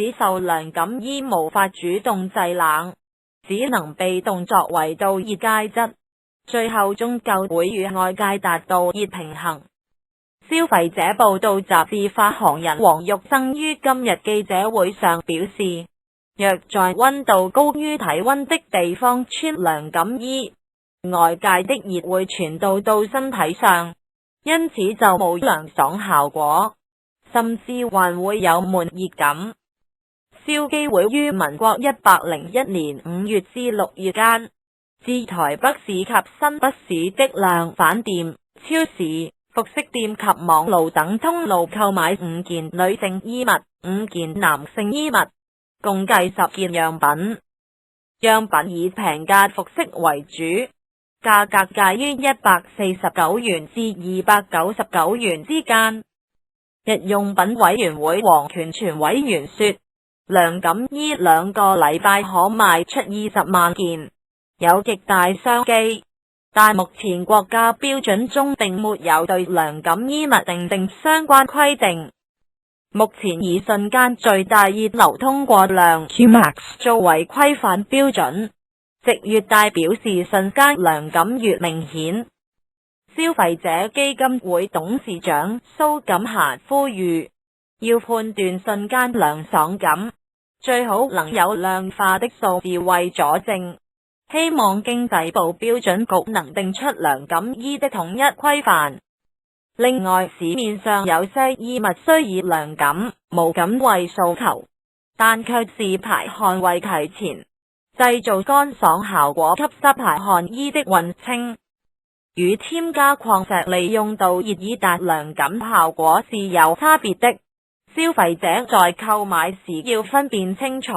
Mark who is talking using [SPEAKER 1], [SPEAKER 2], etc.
[SPEAKER 1] 使受涼感衣無法主動製冷，只能被動作為導熱介質，最後終究會與外界達到熱平衡。消費者報道雜誌發行人黃玉生於今日記者會上表示，若在溫度高於體溫的地方穿涼感衣，外界的熱會傳到身體上，因此就冇涼爽效果，甚至還會有悶熱感。消基會於民國101年5月至6月間，至台北市及新北市的量販店、超市、服飾店及網路等通路購買5件女性衣物、5件男性衣物，共計10件樣品。樣品以平價服飾為主，價格介於149元至299元之間。日用品委員會黃權全委員說，涼感衣2個禮拜可賣出20萬件，有極大商機。但目前國家標準中並沒有對涼感衣物訂定相關規定。目前以瞬間最大熱流通過量 Qmax 作為規範標準，值越大表示瞬間涼感越明顯。消費者基金會董事長蘇錦霞呼籲，要判斷瞬間涼爽感，最好能有量化的數字為佐證。希望經濟部標準局能定出涼感衣的統一規範。另外，市面上有些衣物雖以涼感、無感為訴求，但卻是排汗為提前，製造乾爽效果，吸濕排汗衣的蘊稱，與添加礦石利用導熱以達涼感效果是有差別的。消費者在購買時要分辨清楚。